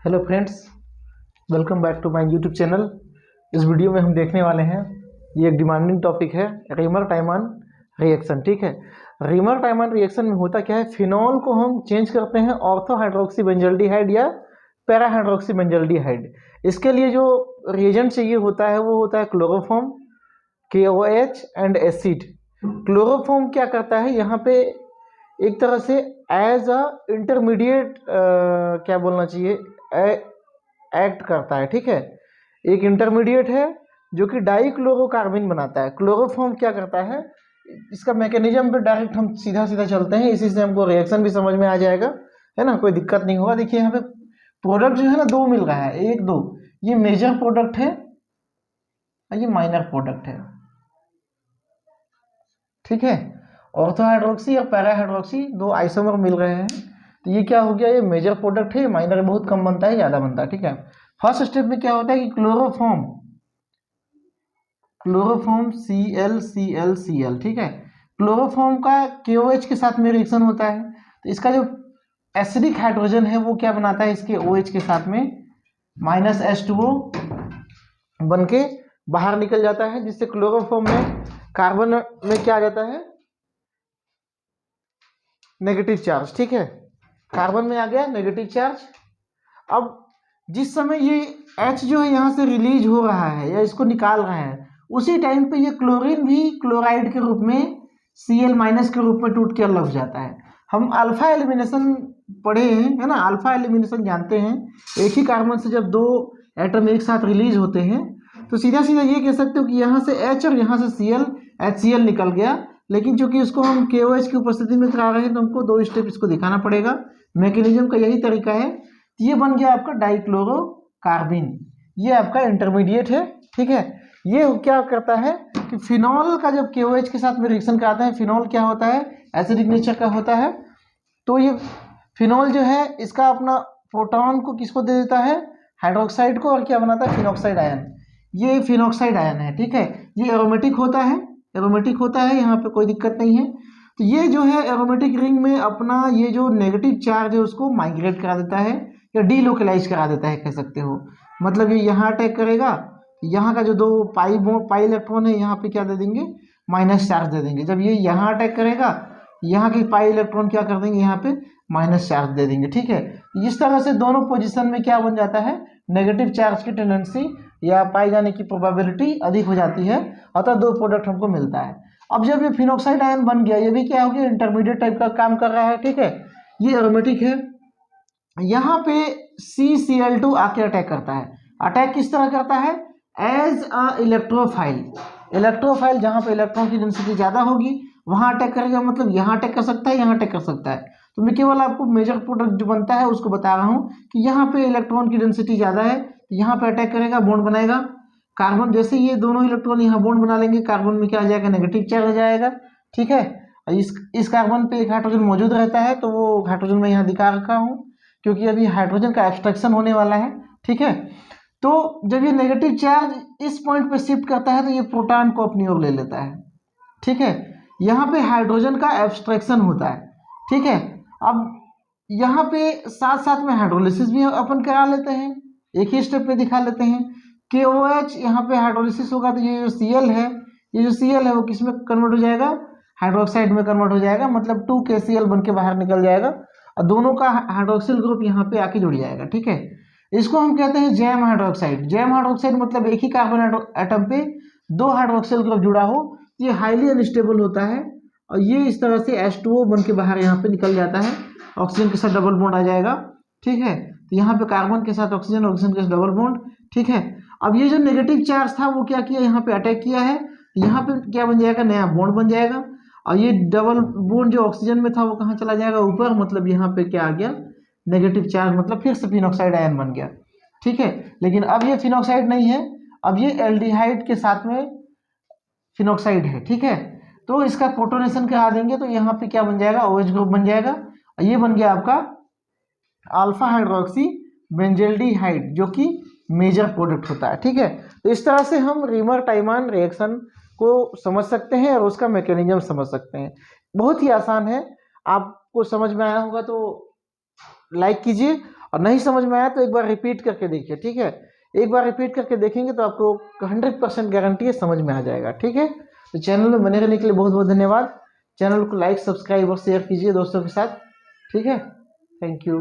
Hello friends, welcome back to my YouTube channel. इस video में हम देखने वाले हैं, ये एक डिमांडिंग टॉपिक है, रीमर-टाइमन रिएक्शन। ठीक है, रीमर-टाइमन रिएक्शन में होता क्या है, फिनॉल को हम चेंज करते हैं ऑर्थो हाइड्रोक्सी बेंजल्डिहाइड या पैरा हाइड्रोक्सी बेंजल्डिहाइड। इसके लिए जो रिएजेंट चाहिए होता है वो होता है chloroform, KOH and acid. Chloroform क्या करता है, यहाँ पे एक तरह से एज अ इंटरमीडिएट क्या बोलना चाहिए, एक्ट करता है। ठीक है, एक इंटरमीडिएट है जो कि डाइक्लोरोकार्बन बनाता है। क्लोरोफॉर्म क्या करता है, इसका मैकेनिज्म पे डायरेक्ट हम सीधा सीधा चलते हैं, इसी से हमको रिएक्शन भी समझ में आ जाएगा, है ना, कोई दिक्कत नहीं होगा। देखिए यहाँ पे प्रोडक्ट जो है ना दो मिल रहा है, एक दो, ये मेजर प्रोडक्ट है और ये माइनर प्रोडक्ट है। ठीक है, ऑर्थो हाइड्रोक्सी और पैरा हाइड्रोक्सी दो आइसोमर मिल रहे हैं, तो ये क्या हो गया, ये मेजर प्रोडक्ट है, माइनर बहुत कम बनता है, ज़्यादा बनता है। ठीक है, फर्स्ट स्टेप में क्या होता है कि क्लोरोफॉर्म Cl, ठीक है, क्लोरोफॉर्म का KOH के साथ में रिएक्शन होता है, तो इसका जो एसिडिक हाइड्रोजन है वो क्या बनाता है, इसके OH के साथ में -H2O बन के बाहर निकल जाता है, जिससे क्लोरोफॉर्म में कार्बन में क्या आ जाता है, नेगेटिव चार्ज। ठीक है, कार्बन में आ गया नेगेटिव चार्ज। अब जिस समय ये H जो है यहाँ से रिलीज हो रहा है या इसको निकाल रहा है, उसी टाइम पे ये क्लोरीन भी क्लोराइड के रूप में Cl- के रूप में टूट के अलग हो जाता है। हम अल्फा एलिमिनेशन पढ़े हैं, है ना, अल्फा एलिमिनेशन जानते हैं। एक ही कार्बन से जब दो एटम एक साथ रिलीज होते हैं तो सीधा सीधा ये कह सकते हो कि यहाँ से H और यहाँ से HCl निकल गया, लेकिन चूंकि इसको हम KOH की उपस्थिति में करा रहे हैं तो हमको दो स्टेप इसको दिखाना पड़ेगा। मैकेनिज्म का यही तरीका है। ये बन गया आपका डाइक्लोरोकार्बन, ये आपका इंटरमीडिएट है। ठीक है, ये क्या करता है कि फिनॉल का जब KOH के साथ में रिएक्शन कराता है, फिनॉल क्या होता है, एसिडिक नेचर का होता है, तो ये फिनॉल जो है इसका अपना प्रोटॉन को किसको दे देता है, हाइड्रोक्साइड को, और क्या बनाता है, फिनॉक्साइड आयन। ये फिनॉक्साइड आयन है। ठीक है, ये एरोमेटिक होता है, एरोमेटिक होता है, यहाँ पे कोई दिक्कत नहीं है। तो ये जो है एरोमेटिक रिंग में अपना ये जो नेगेटिव चार्ज है उसको माइग्रेट करा देता है या डीलोकलाइज करा देता है, कह सकते हो। मतलब ये यहाँ अटैक करेगा, यहाँ का जो दो पाई इलेक्ट्रॉन है यहाँ पे क्या दे देंगे, माइनस चार्ज दे देंगे। जब ये यहाँ अटैक करेगा, यहाँ के पाई इलेक्ट्रॉन क्या कर देंगे, यहाँ पे माइनस चार्ज दे देंगे। ठीक है, इस तरह से दोनों पोजीशन में क्या बन जाता है, नेगेटिव चार्ज की टेंडेंसी या पाई जाने की प्रोबेबिलिटी अधिक हो जाती है, अतः दो प्रोडक्ट हमको मिलता है। अब जब ये फिनॉक्साइड आयन बन गया, ये भी क्या हो गया, इंटरमीडिएट टाइप का काम कर रहा है। ठीक है, ये एरोमेटिक है, यहाँ पे CCl2 आके अटैक करता है। अटैक किस तरह करता है, एज अ इलेक्ट्रोफाइल। इलेक्ट्रोफाइल जहाँ पे इलेक्ट्रॉन की डेंसिटी ज़्यादा होगी वहाँ अटैक करेगा, मतलब यहाँ अटैक कर सकता है, यहाँ अटैक कर सकता है। तो मैं केवल आपको मेजर प्रोडक्ट जो बनता है उसको बता रहा हूँ कि यहाँ पे इलेक्ट्रॉन की डेंसिटी ज़्यादा है, तो यहाँ पे अटैक करेगा, बॉन्ड बनाएगा। कार्बन जैसे ये दोनों इलेक्ट्रॉन यहाँ बॉन्ड बना लेंगे, कार्बन में क्या आ जाएगा, नेगेटिव चार्ज आ जाएगा। ठीक है, इस कार्बन पे एक हाइड्रोजन मौजूद रहता है, तो वो हाइड्रोजन मैं यहाँ दिखा रखा हूँ क्योंकि अभी हाइड्रोजन का एब्स्ट्रैक्शन होने वाला है। ठीक है, तो जब ये नेगेटिव चार्ज इस पॉइंट पे शिफ्ट करता है तो ये प्रोटॉन को अपनी ओर ले लेता है। ठीक है, यहाँ पे हाइड्रोजन का एब्स्ट्रैक्शन होता है। ठीक है, अब यहाँ पे साथ साथ में हाइड्रोलिसिस भी अपन करा लेते हैं, एक ही स्टेप पे दिखा लेते हैं। KOH यहाँ पे हाइड्रोलिसिस होगा तो ये जो Cl है, ये जो Cl है वो किस में कन्वर्ट हो जाएगा, हाइड्रोक्साइड में कन्वर्ट हो जाएगा, मतलब 2KCl बन के बाहर निकल जाएगा और दोनों का हाइड्रोक्सिल ग्रुप यहाँ पे आके जुड़ जाएगा। ठीक है, इसको हम कहते हैं जैम हाइड्रोक्साइड। जैम हाइड्रोक्साइड मतलब एक ही कार्बन एटम पे दो हाइड्रोक्सिल ग्रुप जुड़ा हो, ये हाईली अनस्टेबल होता है और ये इस तरह से H2O बन के बाहर यहाँ पे निकल जाता है, ऑक्सीजन के साथ डबल बॉन्ड आ जाएगा। ठीक है, तो यहाँ पे कार्बन के साथ ऑक्सीजन, ऑक्सीजन के साथ डबल बॉन्ड। ठीक है, अब ये जो नेगेटिव चार्ज था वो क्या किया, यहाँ पे अटैक किया है, यहाँ पे क्या बन जाएगा, नया बॉन्ड बन जाएगा और ये डबल बॉन्ड जो ऑक्सीजन में था वो कहाँ चला जाएगा, ऊपर, मतलब यहाँ पे क्या आ गया, नेगेटिव चार्ज, मतलब फिर से फिनॉक्साइड आयन बन गया। ठीक है, लेकिन अब ये फिनॉक्साइड नहीं है, अब ये एल्डिहाइड के साथ में फिनॉक्साइड है। ठीक है, तो इसका प्रोटोनेशन करा देंगे तो यहाँ पे क्या बन जाएगा, OH ग्रुप बन जाएगा और ये बन गया आपका अल्फा हाइड्रोक्सी बेंजल्डिहाइड, जो कि मेजर प्रोडक्ट होता है। ठीक है, तो इस तरह से हम रीमर-टाइमन रिएक्शन को समझ सकते हैं और उसका मैकेनिज्म समझ सकते हैं। बहुत ही आसान है, आपको समझ में आया होगा तो लाइक कीजिए और नहीं समझ में आया तो एक बार रिपीट करके देखिए, ठीक है। एक बार रिपीट करके देखेंगे तो आपको 100% गारंटी है समझ में आ जाएगा, ठीक है। तो चैनल में बने रहने के लिए बहुत बहुत धन्यवाद। चैनल को लाइक, सब्सक्राइब और शेयर कीजिए दोस्तों के साथ, ठीक है। Thank you.